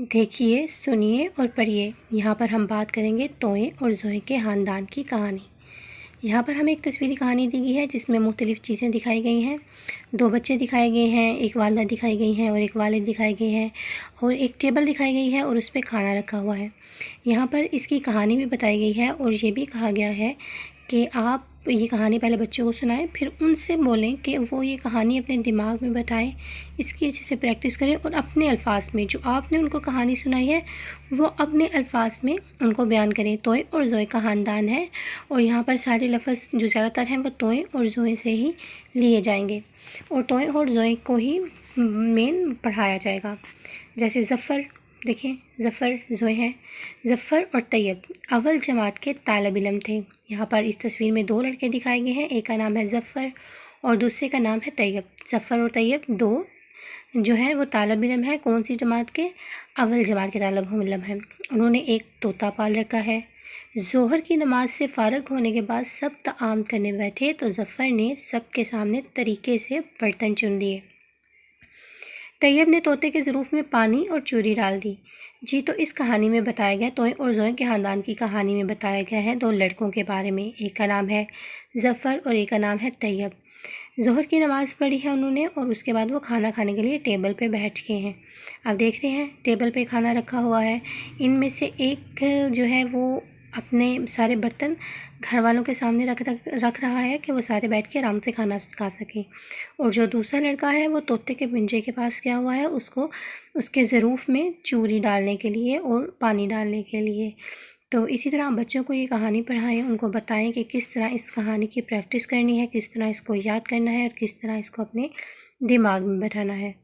देखिए, सुनिए और पढ़िए। यहाँ पर हम बात करेंगे तोए और ज़ोए के ख़ानदान की कहानी। यहाँ पर हमें एक तस्वीरी कहानी दी गई है जिसमें मुख्तलिफ़ चीज़ें दिखाई गई हैं। 2 बच्चे दिखाए गए हैं, एक वालिदा दिखाई गई हैं और एक वालिद दिखाए गए हैं, और एक टेबल दिखाई गई है और उस पे खाना रखा हुआ है। यहाँ पर इसकी कहानी भी बताई गई है और ये भी कहा गया है कि आप ये कहानी पहले बच्चों को सुनाएं, फिर उनसे बोलें कि वो ये कहानी अपने दिमाग में बताएं, इसकी अच्छे से प्रैक्टिस करें और अपने अल्फाज में जो आपने उनको कहानी सुनाई है वो अपने अल्फाज में उनको बयान करें। तोए और ज़ोए का ख़ानदान है और यहाँ पर सारे लफ्ज़ जो ज़्यादातर हैं वो तोए और ज़ोए से ही लिए जाएंगे और तोए और ज़ोए को ही मेन पढ़ाया जाएगा। जैसे ज़फ़र, देखें ज़फ़र ज़ोए हैं। ज़फ़र और तैयब अव्वल जमात के तालिब इल्म थे। यहाँ पर इस तस्वीर में 2 लड़के दिखाए गए हैं, एक का नाम है ज़फ़र और दूसरे का नाम है तैयब। ज़फ़र और तैयब 2 जो है वो तालिब इल्म है। कौन सी जमात के? अव्वल जमात के तालिब इल्म हैं। उन्होंने एक तोता पाल रखा है। ज़ोहर की नमाज से फ़ारग होने के बाद सब तआम करने बैठे तो ज़फ़र ने सब के सामने तरीके से बर्तन चुन दिए। तैयब ने तोते के ज़रूफ़ में पानी और चूरी डाल दी। जी, तो इस कहानी में बताया गया तोए और ज़ोए के ख़ानदान की कहानी में बताया गया है 2 लड़कों के बारे में। एक का नाम है ज़फ़र और एक का नाम है तैयब। ज़ोहर की नमाज़ पढ़ी है उन्होंने और उसके बाद वो खाना खाने के लिए टेबल पे बैठ गए हैं। अब देख रहे हैं टेबल पे खाना रखा हुआ है। इनमें से एक जो है वो अपने सारे बर्तन घर वालों के सामने रख रहा है कि वो सारे बैठ के आराम से खाना खा सकें, और जो दूसरा लड़का है वो तोते के पिंजे के पास गया हुआ है उसको उसके ज़रूफ़ में चूरी डालने के लिए और पानी डालने के लिए। तो इसी तरह बच्चों को ये कहानी पढ़ाएं, उनको बताएं कि किस तरह इस कहानी की प्रैक्टिस करनी है, किस तरह इसको याद करना है और किस तरह इसको अपने दिमाग में बैठाना है।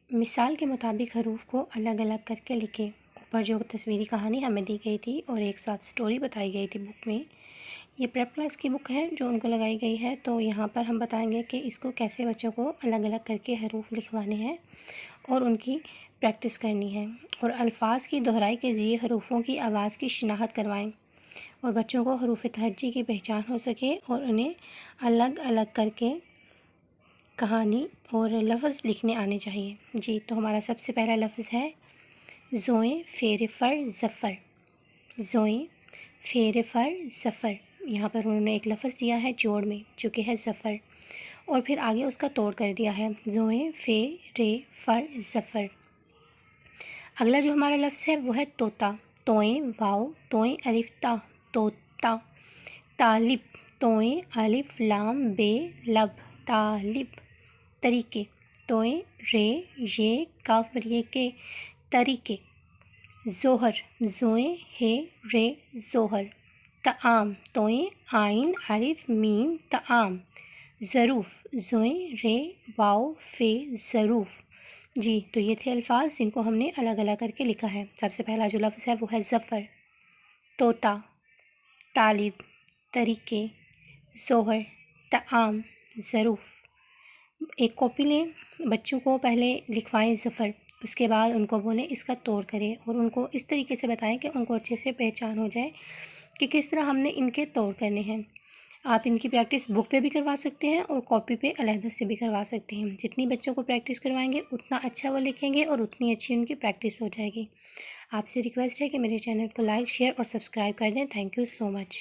मिसाल के मुताबिक हरूफ को अलग अलग करके लिखें। ऊपर जो तस्वीरी कहानी हमें दी गई थी और एक साथ स्टोरी बताई गई थी बुक में, ये प्रेप क्लास की बुक है जो उनको लगाई गई है। तो यहाँ पर हम बताएंगे कि इसको कैसे बच्चों को अलग अलग करके हरूफ लिखवाने हैं और उनकी प्रैक्टिस करनी है, और अल्फाज की दोहराई के ज़रिए हरूफों की आवाज़ की शिनाख्त करवाएं और बच्चों को हरूफ तहज्जी की पहचान हो सके और उन्हें अलग अलग करके कहानी और लफ्ज़ लिखने आने चाहिए। जी, तो हमारा सबसे पहला लफ्ज़ है ज़ोए फेर फर ज़फ़र। ज़ोए फेर फर ज़फ़र, यहाँ पर उन्होंने एक लफ्ज़ दिया है जोड़ में जो कि है ज़फ़र, और फिर आगे उसका तोड़ कर दिया है ज़ोए फेर फर ज़फ़र। अगला जो हमारा लफ्ज़ है वो है तोता। तोए वाओ तोए अलिफ ता, तोता। तालिब तोए अलिफ लाम बे लब, तालिब। तरीके तोए रे ये काफ ये के, तरीके। ज़ोहर ज़ोए हे रे ज़ोहर। तआम तोए आइन अलिफ मीम तआम। ज़रूफ़ ज़ोए रे वाओ फ़े ज़रूफ़। जी, तो ये थे अल्फाज जिनको हमने अलग अलग करके लिखा है। सबसे पहला जो लफ्ज़ है वो है ज़फ़र, तोता, तालिब, तरीके, ज़ोहर, तआम, ज़रूफ़। एक कॉपी लें, बच्चों को पहले लिखवाएं ज़फ़र, उसके बाद उनको बोलें इसका तोड़ करें और उनको इस तरीके से बताएं कि उनको अच्छे से पहचान हो जाए कि किस तरह हमने इनके तोड़ करने हैं। आप इनकी प्रैक्टिस बुक पे भी करवा सकते हैं और कॉपी पे अलहदा से भी करवा सकते हैं। जितनी बच्चों को प्रैक्टिस करवाएंगे उतना अच्छा वो लिखेंगे और उतनी अच्छी उनकी प्रैक्टिस हो जाएगी। आपसे रिक्वेस्ट है कि मेरे चैनल को लाइक, शेयर और सब्सक्राइब कर दें। Thank you so much.